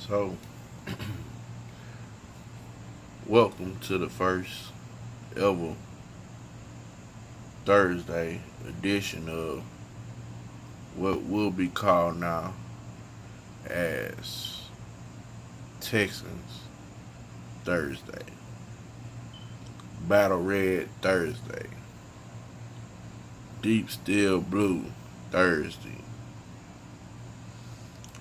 So, welcome to the first ever Thursday edition of what will be called now as Texans Thursday. Battle Red Thursday. Deep Steel Blue Thursday.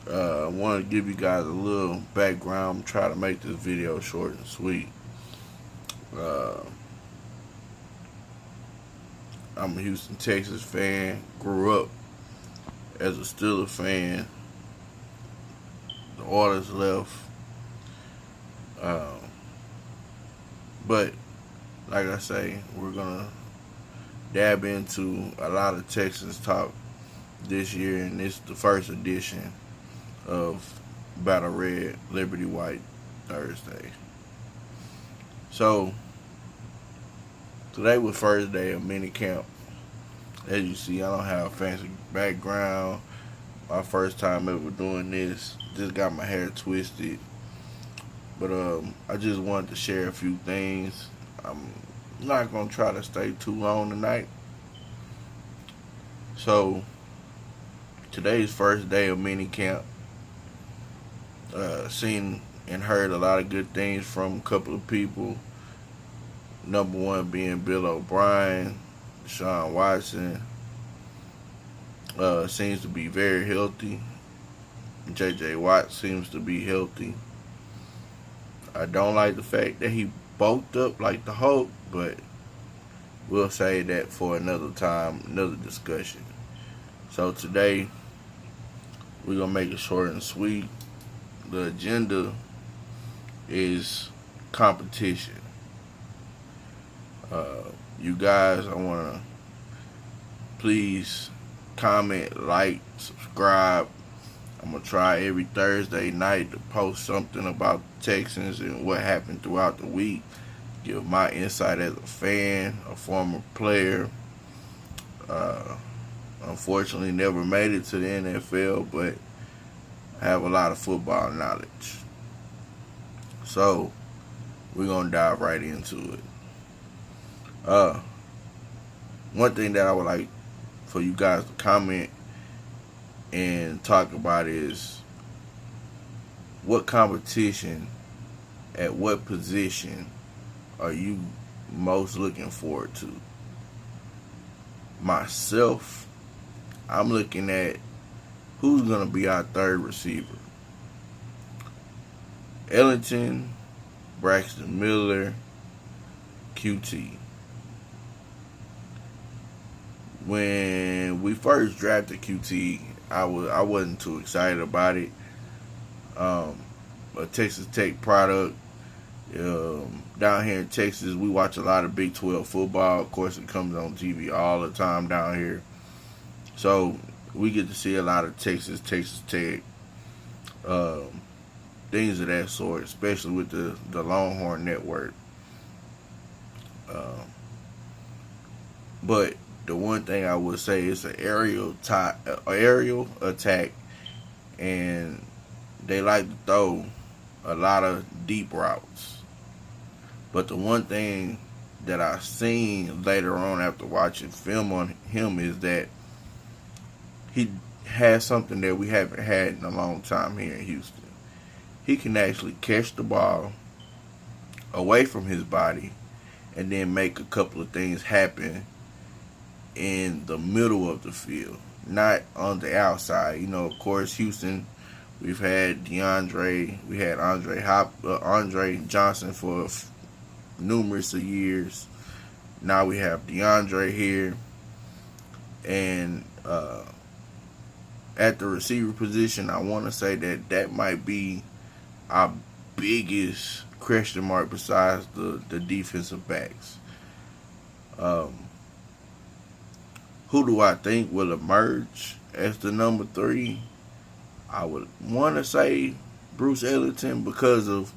I want to give you guys a little background. Try to make this video short and sweet. Uh, I'm a Houston, Texas fan. Grew up as a Steelers fan. The Oilers left. Um, but, like I say, we're going to dab into a lot of Texans talk this year, and this is the first edition of Battle Red, Liberty White Thursday. So, today was first day of mini camp. As you see, I don't have a fancy background. My first time ever doing this. Just got my hair twisted. But I just wanted to share a few things. I'm not going to try to stay too long tonight. So, today's first day of mini camp. Seen and heard a lot of good things from a couple of people. Number one being Bill O'Brien, Deshaun Watson. Seems to be very healthy. J.J. Watt seems to be healthy. I don't like the fact that he bulked up like the Hulk, but we'll say that for another time, another discussion. So today, we're going to make it short and sweet. The agenda is competition. You guys, I want to please comment, like, subscribe. I'm going to try every Thursday night to post something about the Texans and what happened throughout the week. Give my insight as a fan, a former player. Unfortunately, never made it to the NFL, but I have a lot of football knowledge. So, we're going to dive right into it. One thing that I would like for you guys to comment and talk about is what competition at what position are you most looking forward to? Myself, I'm looking at who's going to be our third receiver. Ellington, Braxton Miller, QT. When we first drafted QT, I wasn't too excited about it. A Texas Tech product. Down here in Texas, we watch a lot of Big 12 football. Of course, it comes on TV all the time down here. So, we get to see a lot of Texas Tech, things of that sort, especially with the Longhorn Network. But the one thing I would say is an aerial attack, and they like to throw a lot of deep routes. But the one thing that I've seen later on after watching film on him is that he has something that we haven't had in a long time here in Houston. He can actually catch the ball away from his body and then make a couple of things happen in the middle of the field, not on the outside. You know, of course, Houston, we've had Andre Johnson for numerous of years. Now we have DeAndre here, and at the receiver position, I want to say that might be our biggest question mark besides the defensive backs. Who do I think will emerge as the number 3? I would want to say Bruce Ellington because of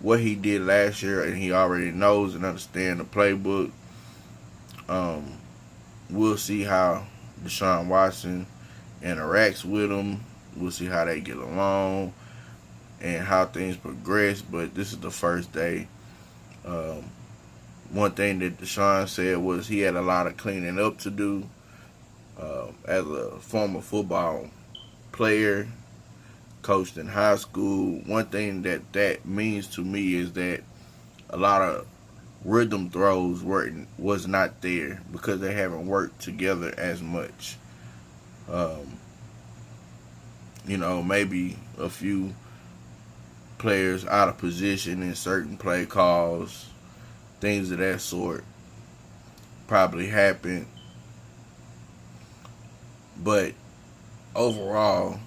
what he did last year, and he already knows and understands the playbook. We'll see how Deshaun Watson interacts with him. We'll see how they get along. and how things progress. But this is the first day. Um, One thing that Deshaun said was he had a lot of cleaning up to do. As a former football player, coached in high school, one thing that means to me is that a lot of rhythm throws was not there because they haven't worked together as much. Um, maybe a few players out of position in certain play calls, things of that sort probably happened. But overall,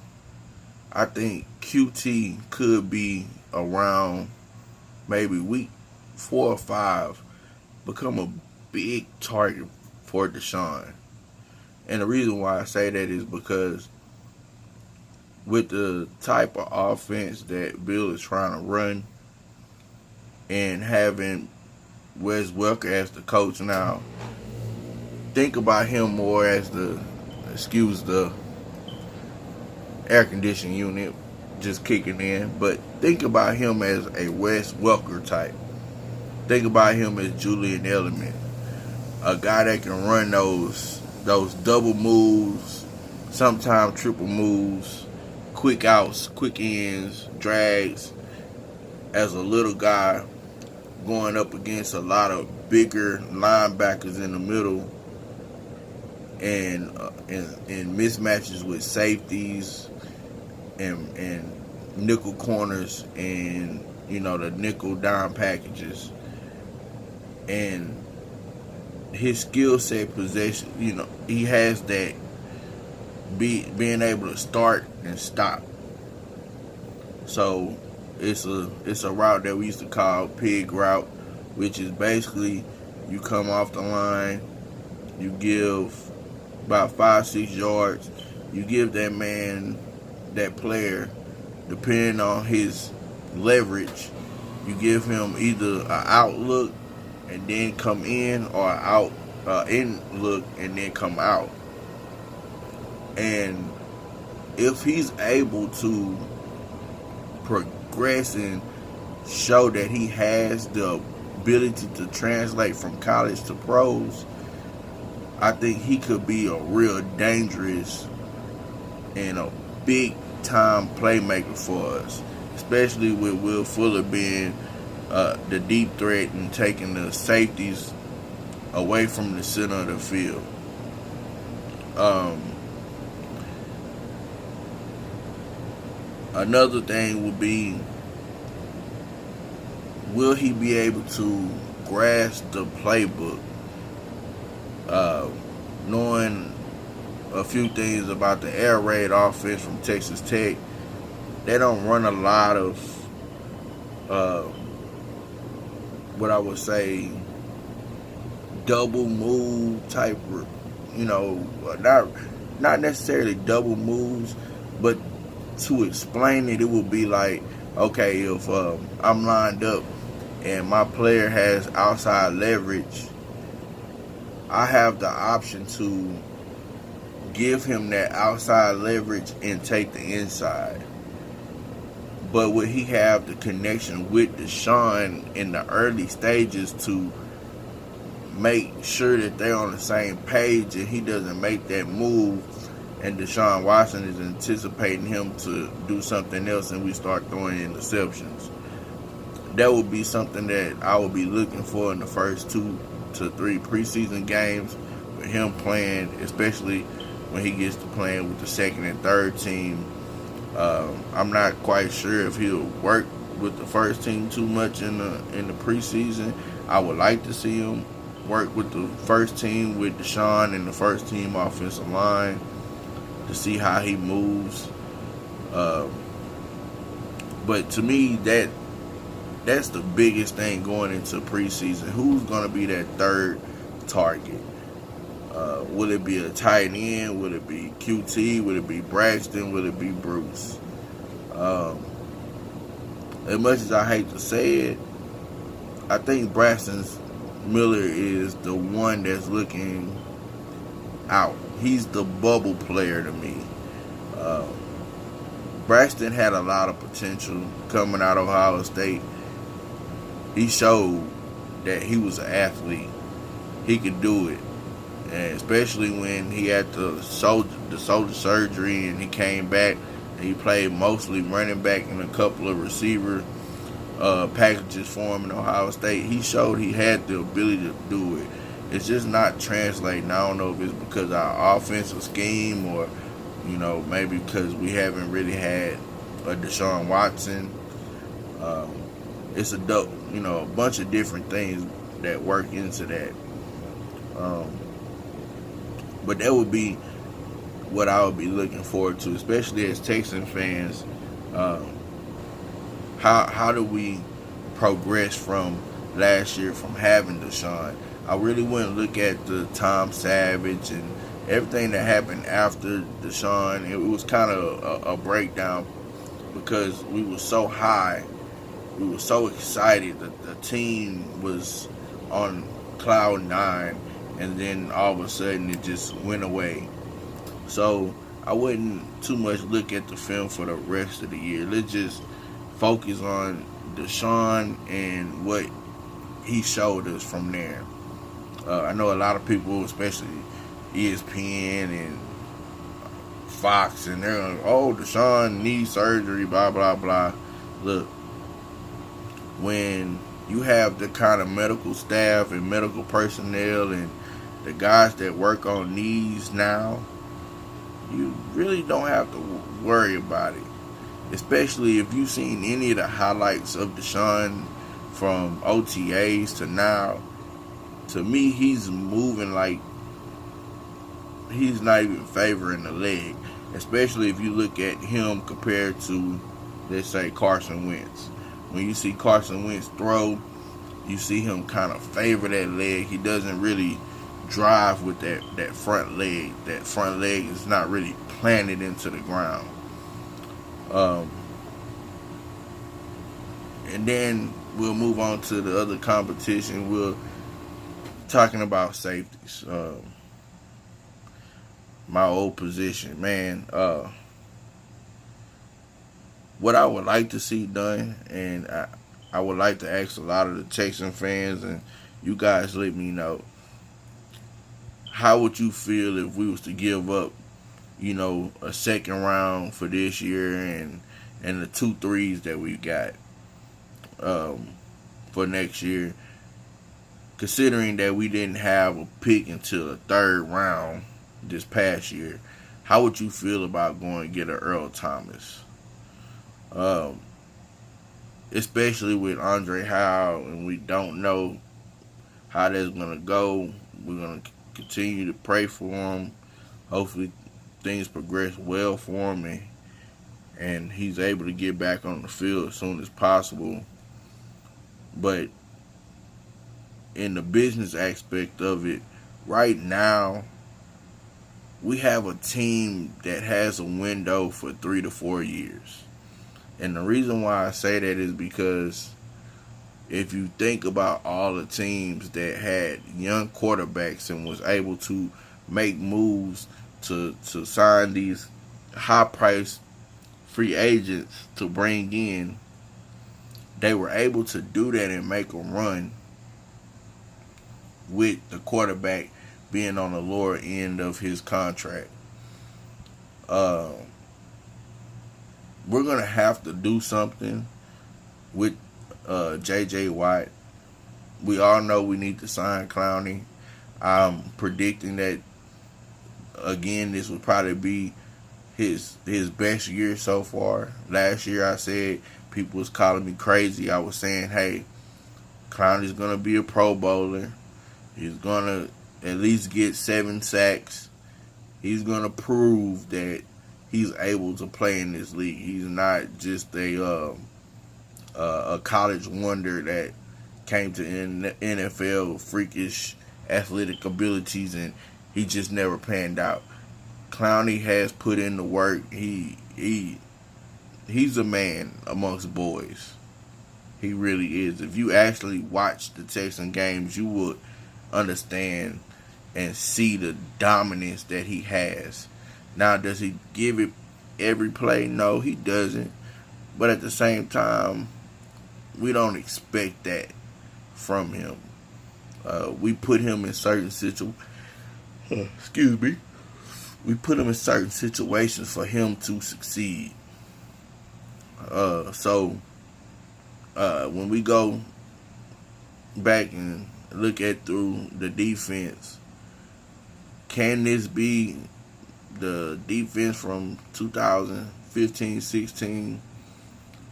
I think QT could be around maybe week 4 or 5, become a big target for Deshaun. And the reason why I say that is because with the type of offense that Bill is trying to run and having Wes Welker as the coach now, think about him more as excuse the air conditioning unit just kicking in, but think about him as a Wes Welker type. Think about him as Julian Edelman, a guy that can run those double moves, sometimes triple moves, quick outs, quick ends, drags, as a little guy going up against a lot of bigger linebackers in the middle, and mismatches with safeties and nickel corners and the nickel dime packages, and his skill set possession, he has that being able to start and stop. So it's a route that we used to call pig route, which is basically you come off the line, you give about 5-6 yards, you give that player, depending on his leverage, you give him either an out look and then come in, or an in look and then come out. And if he's able to progress and show that he has the ability to translate from college to pros, I think he could be a real dangerous and a big time playmaker for us, especially with Will Fuller being the deep threat and taking the safeties away from the center of the field. Another thing would be, will he be able to grasp the playbook? Knowing a few things about the air raid offense from Texas Tech, they don't run a lot of what I would say double move type, not necessarily double moves, but to explain it, it would be like, okay, if I'm lined up and my player has outside leverage, I have the option to give him that outside leverage and take the inside. But would he have the connection with Deshaun in the early stages to make sure that they're on the same page and he doesn't make that move and Deshaun Watson is anticipating him to do something else and we start throwing interceptions? That would be something that I would be looking for in the first 2 to 3 preseason games with him playing, especially when he gets to playing with the second and third team. I'm not quite sure if he'll work with the first team too much in the preseason. I would like to see him work with the first team with Deshaun and the first team offensive line to see how he moves. But to me, that's the biggest thing going into preseason. Who's going to be that third target? Will it be a tight end? Will it be QT? Will it be Braxton? Will it be Bruce? As much as I hate to say it, I think Braxton Miller is the one that's looking out. He's the bubble player to me. Braxton had a lot of potential coming out of Ohio State. He showed that he was an athlete. He could do it, and especially when he had the shoulder surgery and he came back and he played mostly running back and a couple of receiver packages for him in Ohio State. He showed he had the ability to do it. It's just not translating. I don't know if it's because of our offensive scheme or, maybe because we haven't really had a Deshaun Watson. It's a bunch of different things that work into that. But that would be what I would be looking forward to, especially as Texan fans. How do we progress from last year from having Deshaun? I really wouldn't look at the Tom Savage and everything that happened after Deshaun. It was kind of a breakdown because we were so high. We were so excited that the team was on cloud nine, and then all of a sudden it just went away. So I wouldn't too much look at the film for the rest of the year. Let's just focus on Deshaun and what he showed us from there. I know a lot of people, especially ESPN and Fox, and they're like, oh, Deshaun needs surgery, blah, blah, blah. Look, when you have the kind of medical staff and medical personnel and the guys that work on knees now, you really don't have to worry about it. Especially if you've seen any of the highlights of Deshaun from OTAs to now. To me, he's moving like he's not even favoring the leg. Especially if you look at him compared to, let's say, Carson Wentz. When you see Carson Wentz throw, you see him kind of favor that leg. He doesn't really drive with that front leg. That front leg is not really planted into the ground. And then we'll move on to the other competition. We're talking about safeties. My old position, man. What I would like to see done, and I would like to ask a lot of the Texan fans, and you guys let me know, how would you feel if we was to give up, a second round for this year and the 2 3s that we got for next year, considering that we didn't have a pick until the 3rd round this past year? How would you feel about going to get an Earl Thomas? Especially with Andre Howe, and we don't know how that's going to go. We're going to continue to pray for him. Hopefully things progress well for him and he's able to get back on the field as soon as possible. But in the business aspect of it, right now, we have a team that has a window for 3 to 4 years. And the reason why I say that is because if you think about all the teams that had young quarterbacks and was able to make moves to sign these high-priced free agents to bring in, they were able to do that and make a run with the quarterback being on the lower end of his contract. We're going to have to do something with J.J. Watt. We all know we need to sign Clowney. I'm predicting that, again, this would probably be his best year so far. Last year I said people was calling me crazy. I was saying, hey, Clowney's going to be a Pro Bowler. He's going to at least get 7 sacks. He's going to prove that he's able to play in this league. He's not just a college wonder that came to NFL with freakish athletic abilities and he just never panned out. Clowney has put in the work. He's a man amongst boys. He really is. If you actually watch the Texan games, you would understand and see the dominance that he has. Now, does he give it every play? No, he doesn't. But at the same time, we don't expect that from him. We put him in certain situations. Excuse me. We put him in certain situations for him to succeed. So when we go back and look at through the defense, can this be the defense from 2015-16?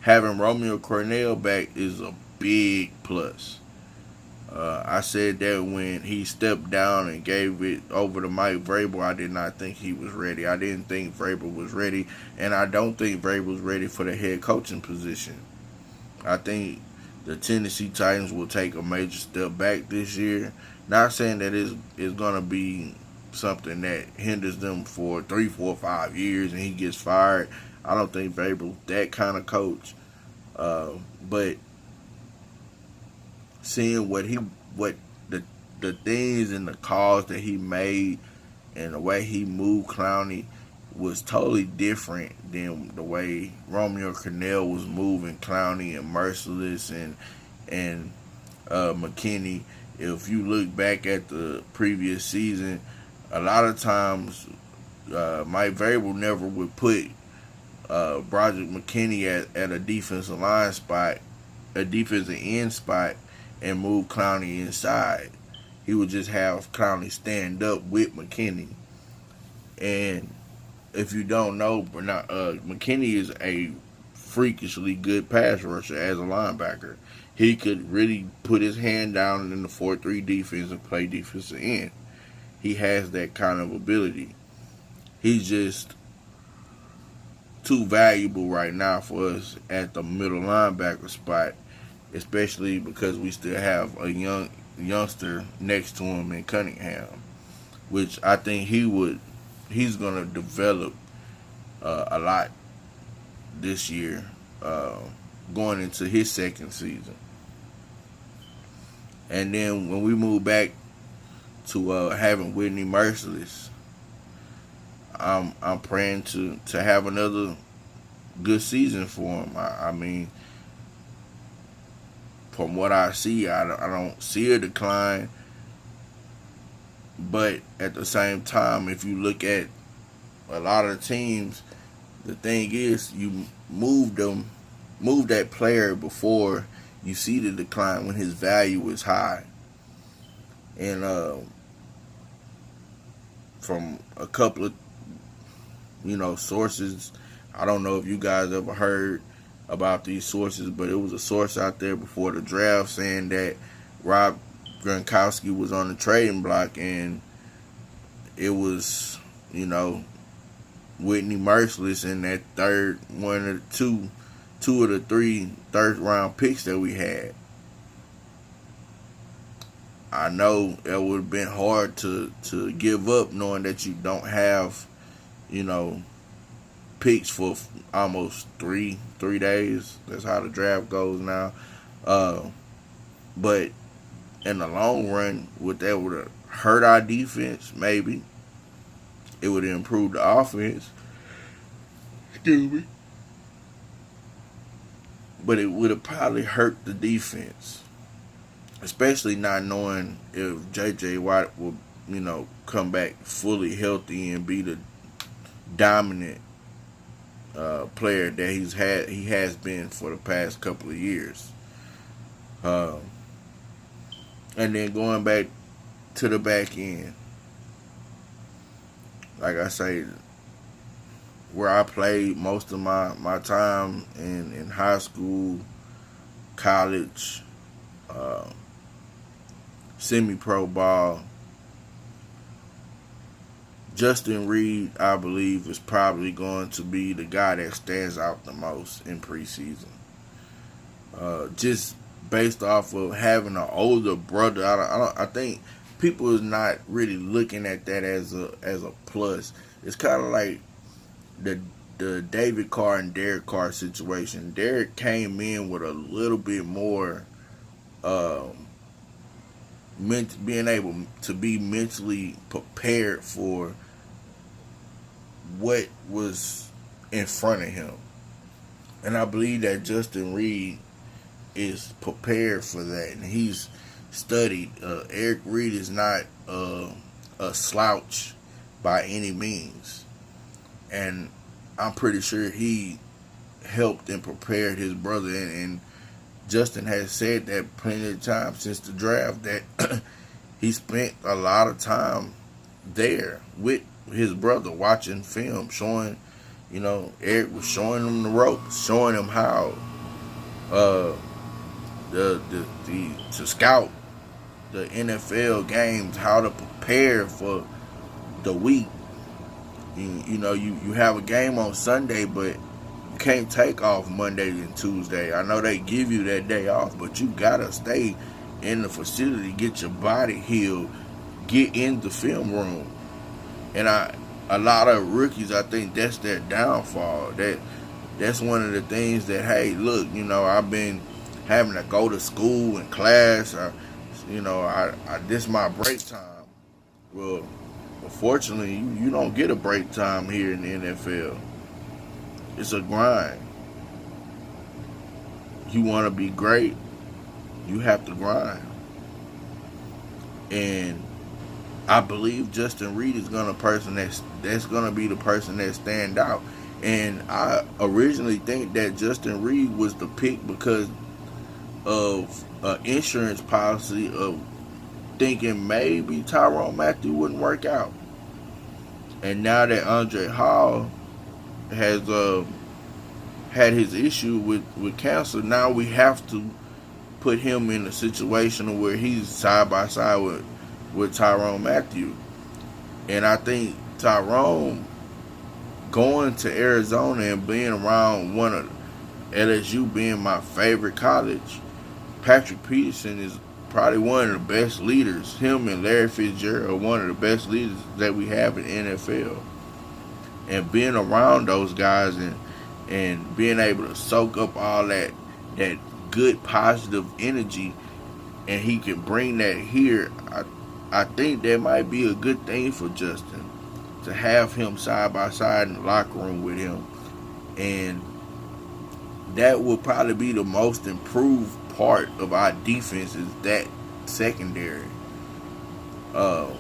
Having Romeo Cornell back is a big plus. I said that when he stepped down and gave it over to Mike Vrabel, I did not think he was ready. I didn't think Vrabel was ready, and I don't think Vrabel was ready for the head coaching position. I think the Tennessee Titans will take a major step back this year. Not saying that it's going to be something that hinders them for 3, 4, 5 years and he gets fired. I don't think Vrabel's that kind of coach. But seeing what the things and the calls that he made and the way he moved Clowney was totally different than the way Romeo Cornell was moving Clowney and Merciless and McKinney. If you look back at the previous season, a lot of times Mike Vrabel never would put Broderick McKinney at a defensive line spot, a defensive end spot, and move Clowney inside. He would just have Clowney stand up with McKinney. And if you don't know, McKinney is a freakishly good pass rusher as a linebacker. He could really put his hand down in the 4-3 defense and play defensive end. He has that kind of ability. He's just too valuable right now for us at the middle linebacker spot, especially because we still have a youngster next to him in Cunningham, which I think he's going to develop a lot this year, going into his second season. And then when we move back to having Whitney Merciless, I'm praying to have another good season for him. I mean, from what I see, I don't see a decline. But at the same time, if you look at a lot of the teams, the thing is you move that player before you see the decline when his value is high. And from a couple of sources, I don't know if you guys ever heard about these sources, but it was a source out there before the draft saying that Rob Gronkowski was on the trading block, and it was, Whitney Merciless in that two of the 3 third-round picks that we had. I know it would have been hard to give up knowing that you don't have, picks for almost three days. That's how the draft goes now. But in the long run, would have hurt our defense? Maybe. It would have improved the offense. Excuse me. But it would have probably hurt the defense. Especially not knowing if J.J. Watt will, come back fully healthy and be the dominant player that he has been for the past couple of years. And then going back to the back end, like I say, where I played most of my time in high school, college, semi-pro ball, Justin Reed, I believe, is probably going to be the guy that stands out the most in preseason. Just based off of having an older brother, I think people is not really looking at that as a plus. It's kind of like the David Carr and Derek Carr situation. Derek came in with a little bit more being able to be mentally prepared for what was in front of him. And I believe that Justin Reed is prepared for that, and he's studied. Eric Reed is not a slouch by any means, and I'm pretty sure he helped and prepared his brother. And Justin has said that plenty of times since the draft that he spent a lot of time there with his brother watching film, showing, Eric was showing him the ropes, showing him how the to scout the NFL games, how to prepare for the week. You have a game on Sunday, but you can't take off Monday and Tuesday. I know they give you that day off, but you gotta stay in the facility, get your body healed, get in the film room. And a lot of rookies, I think that's their downfall. That's one of the things that, hey, look, I've been having to go to school and class. This is my break time. Well, unfortunately, you don't get a break time here in the NFL. It's a grind. You want to be great, you have to grind. And I believe Justin Reed is gonna that's gonna be the person that stand out. And I originally think that Justin Reed was the pick because of an insurance policy of thinking maybe Tyrann Mathieu wouldn't work out. And now that Andre Hall has had his issue with cancer, now we have to put him in a situation where he's side by side with Tyrann Mathieu. And I think Tyrann going to Arizona and being around one of LSU being my favorite college, Patrick Peterson is probably one of the best leaders. Him and Larry Fitzgerald are one of the best leaders that we have in NFL. And being around those guys and being able to soak up all that good positive energy, and he can bring that here, I think that might be a good thing for Justin, to have him side by side in the locker room with him. And that will probably be the most improved part of our defense, is that secondary. Now,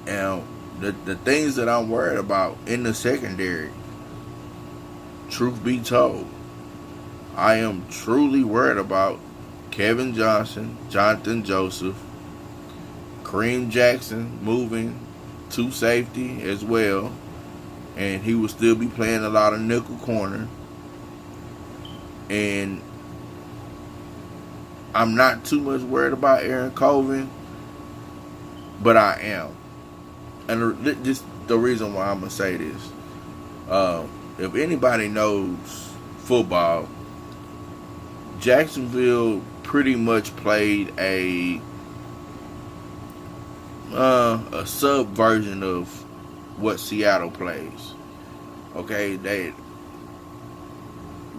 and the things that I'm worried about in the secondary, truth be told, I am truly worried about Kevin Johnson, Jonathan Joseph, Kareem Jackson moving to safety as well, and he will still be playing a lot of nickel corner. And I'm not too much worried about Aaron Colvin, but I am. And this the reason why I'm going to say this. If anybody knows football, Jacksonville pretty much played a sub version of what Seattle plays. Okay,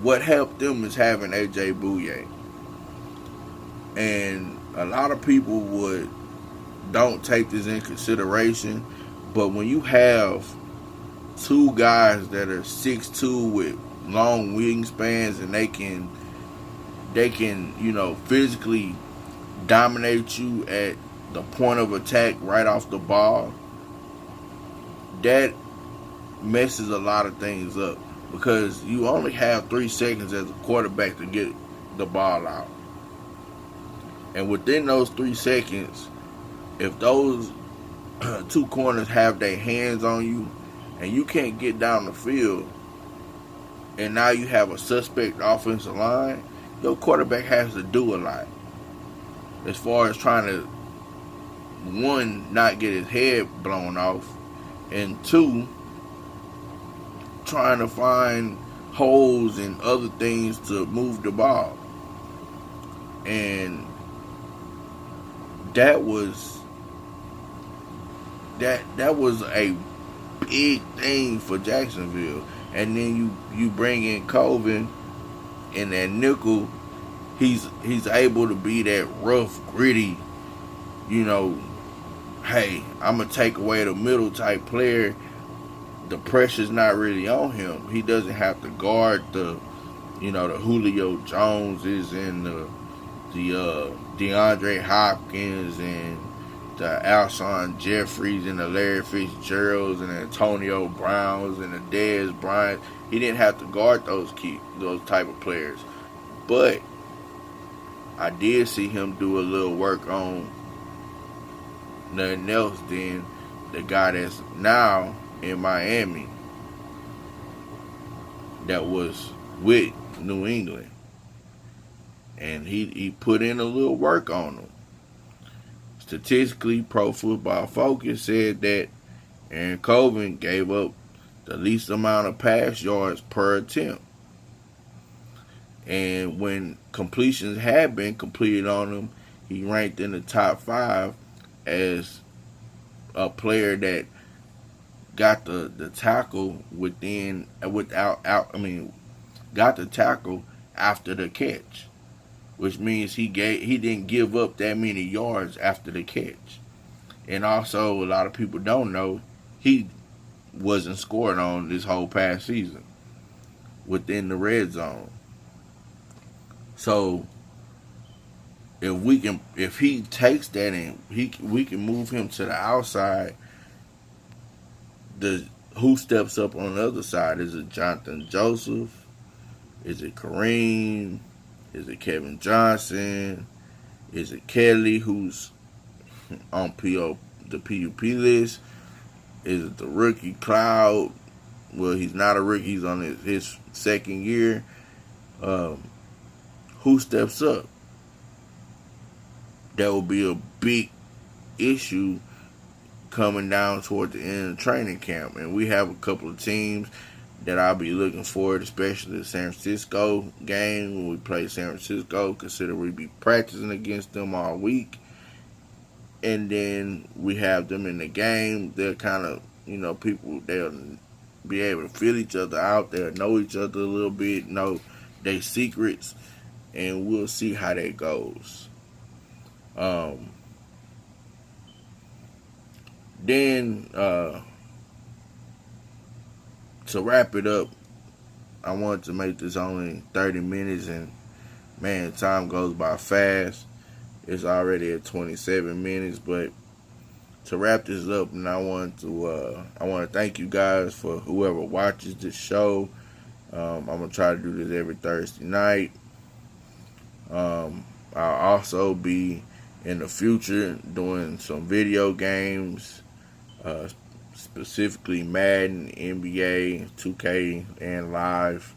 what helped them is having AJ Bouye. And a lot of people don't take this in consideration, but when you have two guys that are 6'2" with long wingspans, and they can physically dominate you at the point of attack right off the ball, that messes a lot of things up, because you only have 3 seconds as a quarterback to get the ball out. And within those 3 seconds, if those two corners have their hands on you and you can't get down the field, and now you have a suspect offensive line, your quarterback has to do a lot as far as trying to, one, not get his head blown off, and two, trying to find holes and other things to move the ball. And that was a big thing for Jacksonville. And then you bring in Colvin in that nickel. He's able to be that rough, gritty, hey, I'm gonna take away the middle type player, the pressure's not really on him. He doesn't have to guard the Julio Joneses and the DeAndre Hopkins and the Alshon Jeffries and the Larry Fitzgeralds and the Antonio Browns and the Dez Bryant. He didn't have to guard those type of players. But I did see him do a little work on nothing else than the guy that's now in Miami that was with New England. And he put in a little work on them. Statistically, Pro Football Focus said that Aaron Colvin gave up the least amount of pass yards per attempt. And when completions had been completed on him, he ranked in the top 5 as a player that got the tackle got the tackle after the catch, which means he didn't give up that many yards after the catch. And also, a lot of people don't know, he wasn't scored on this whole past season within the red zone. So if he takes that and we can move him to the outside, who steps up on the other side? Is it Jonathan Joseph? Is it Kareem? Is it Kevin Johnson? Is it Kelly, who's on the PUP list? Is it the rookie Cloud? Well, he's not a rookie. He's on his second year. Who steps up? That will be a big issue coming down toward the end of training camp. And we have a couple of teams that I'll be looking forward, especially the San Francisco game when we play San Francisco, consider we be practicing against them all week. And then we have them in the game. They're kind of, people, they'll be able to feel each other out. They'll know each other a little bit, know their secrets, and we'll see how that goes. Then, to wrap it up, I wanted to make this only 30 minutes, and man, time goes by fast. It's already at 27 minutes, but to wrap this up, and I want to thank you guys for whoever watches this show. I'm gonna try to do this every Thursday night. I'll also be in the future doing some video games, specifically Madden, NBA, 2K, and live.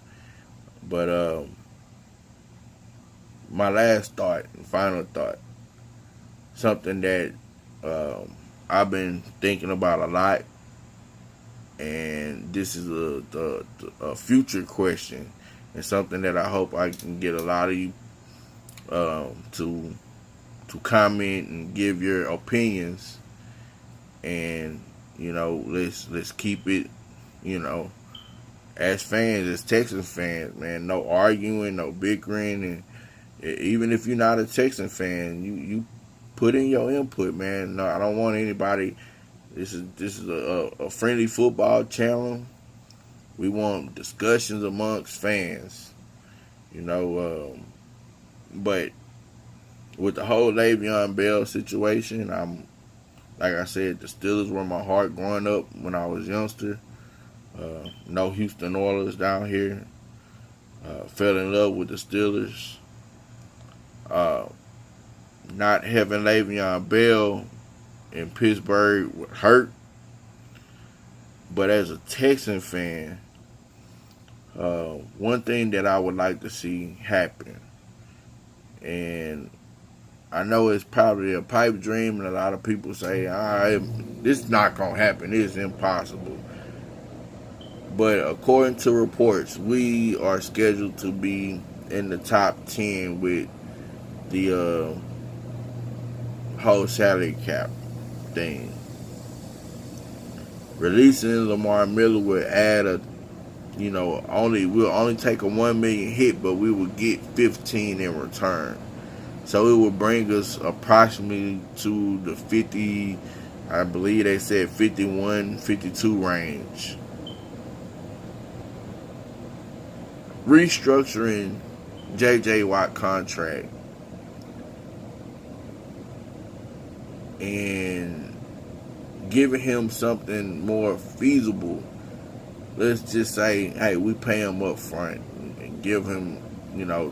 But my last thought, final thought, something that I've been thinking about a lot, and this is a future question, and something that I hope I can get a lot of you to comment and give your opinions, and let's keep it, as fans, as Texans fans, man, no arguing, no bickering, and even if you're not a Texan fan, you put in your input, man. No, I don't want anybody. This is a friendly football channel. We want discussions amongst fans, but with the whole Le'Veon Bell situation, like I said, the Steelers were my heart growing up when I was a youngster. No Houston Oilers down here. Fell in love with the Steelers. Not having Le'Veon Bell in Pittsburgh would hurt. But as a Texan fan, one thing that I would like to see happen, and I know it's probably a pipe dream, and a lot of people say, this is not going to happen. It's impossible. But according to reports, we are scheduled to be in the top 10 with the whole salary cap thing. Releasing Lamar Miller would add we'll only take a $1 million hit, but we would get 15 in return. So it would bring us approximately to the 50, I believe they said 51, 52 range restructuring J.J. Watt contract and giving him something more feasible. Let's just say, hey, we pay him up front and give him,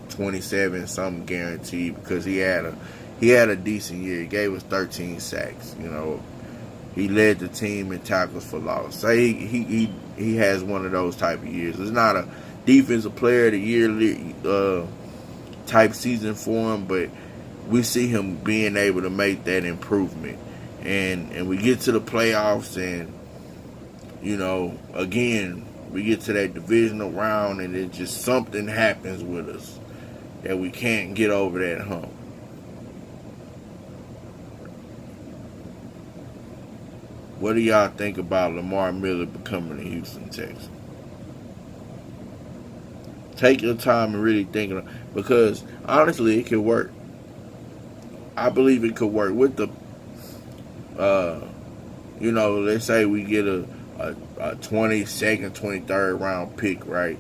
27 something guaranteed, because he had a decent year. He gave us 13 sacks. He led the team in tackles for loss. Say he has one of those type of years. It's not a defensive player of the year type season for him, but we see him being able to make that improvement. And we get to the playoffs, and again, we get to that divisional round, and it just something happens with us that we can't get over that hump. What do y'all think about Lamar Miller becoming a Houston Texan? Take your time and really think of it, because honestly, it could work. I believe it could work with the, let's say we get a 22nd, 23rd round pick, right?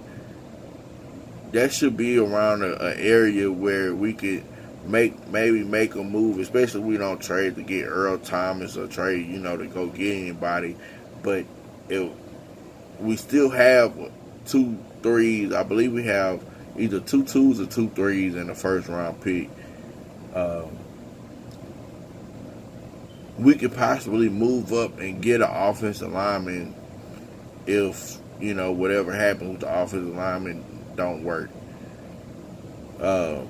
That should be around an area where we could maybe make a move, especially if we don't trade to get Earl Thomas or trade, to go get anybody. But we still have 2 threes. I believe we have either 2 2s or 2 3s in the first round pick. We could possibly move up and get an offensive lineman if, whatever happens with the offensive lineman don't work. But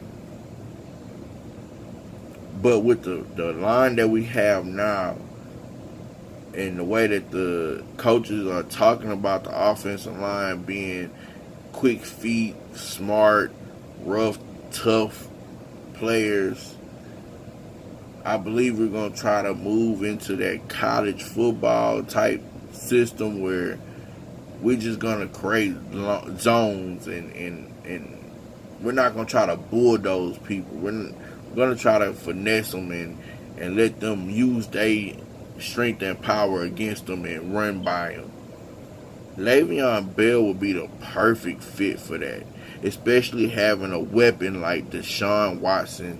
with the line that we have now, and the way that the coaches are talking about the offensive line being quick feet, smart, rough, tough players, I believe we're going to try to move into that college football type system where we're just going to create zones, and we're not going to try to bulldoze people. We're going to try to finesse them and let them use their strength and power against them and run by them. Le'Veon Bell would be the perfect fit for that, especially having a weapon like Deshaun Watson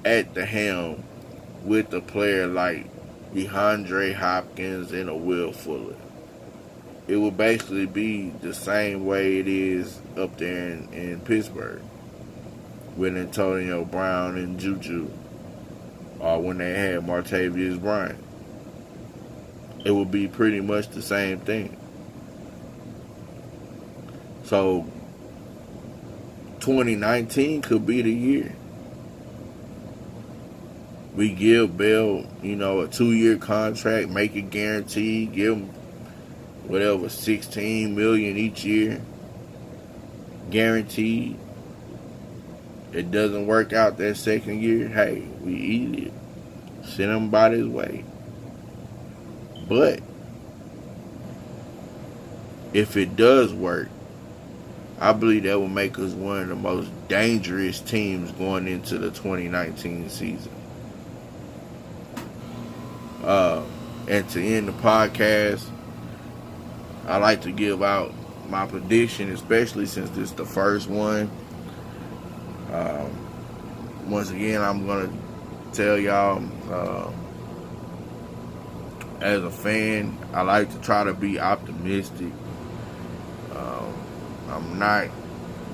at the helm with a player like DeAndre Hopkins and a Will Fuller. It would basically be the same way it is up there in Pittsburgh with Antonio Brown and Juju, or when they had Martavius Bryant. It would be pretty much the same thing. So 2019 could be the year. We give Bell, a 2-year contract, make it guaranteed, give him whatever, $16 million each year, guaranteed. It doesn't work out that second year, hey, we eat it. Send him about his way. But if it does work, I believe that will make us one of the most dangerous teams going into the 2019 season. And to end the podcast, I like to give out my prediction, especially since this is the first one. Once again, I'm going to tell y'all, as a fan, I like to try to be optimistic. I'm not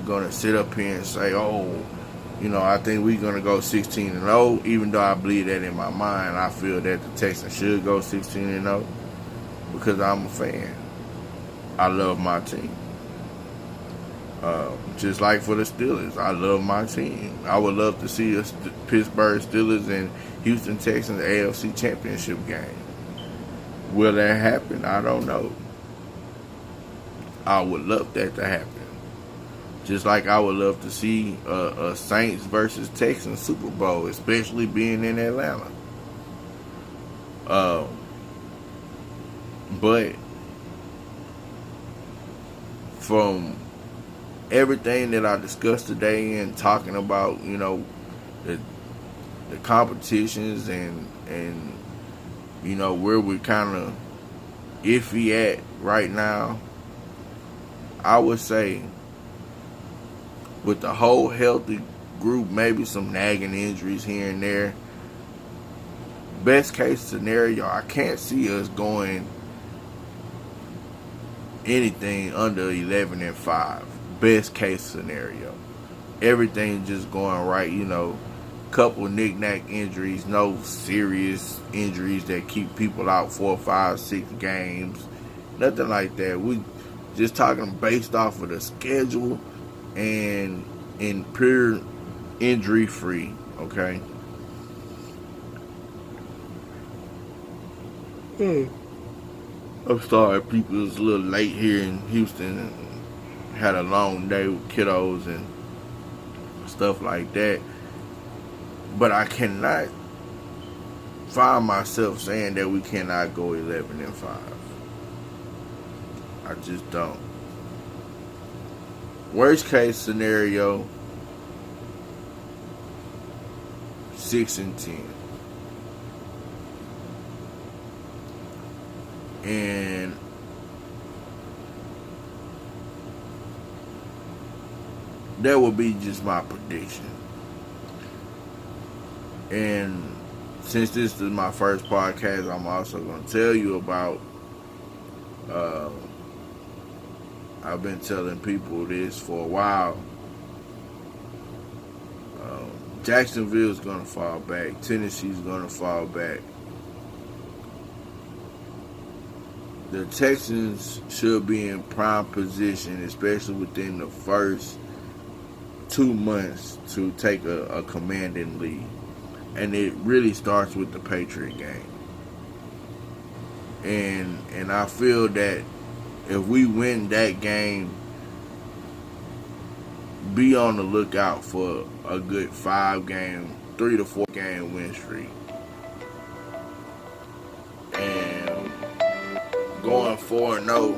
going to sit up here and say, I think we're going to go 16-0, even though I believe that in my mind. I feel that the Texans should go 16-0 because I'm a fan. I love my team. Just like for the Steelers, I love my team. I would love to see a Pittsburgh Steelers and Houston Texans AFC Championship game. Will that happen? I don't know. I would love that to happen. Just like I would love to see a Saints versus Texans Super Bowl, especially being in Atlanta. But from everything that I discussed today and talking about, the competitions and where we're kind of iffy at right now, I would say with the whole healthy group, maybe some nagging injuries here and there. Best case scenario, I can't see us going anything under 11-5. Best case scenario. Everything just going right, couple knick-knack injuries, no serious injuries that keep people out 4, 5, 6 games. Nothing like that. We just talking based off of the schedule and in pure injury free, okay? I'm sorry, people, it's a little late here in Houston and had a long day with kiddos and stuff like that. But I cannot find myself saying that we cannot go 11-5. I just don't. Worst case scenario, 6-10. And that would be just my prediction. And since this is my first podcast, I'm also going to tell you about, I've been telling people this for a while. Jacksonville's going to fall back. Tennessee's going to fall back. The Texans should be in prime position, especially within the first 2 months, to take a commanding lead. And it really starts with the Patriot game. And I feel that if we win that game, be on the lookout for a good 5-game, 3 to 4 game win streak. And going 4-0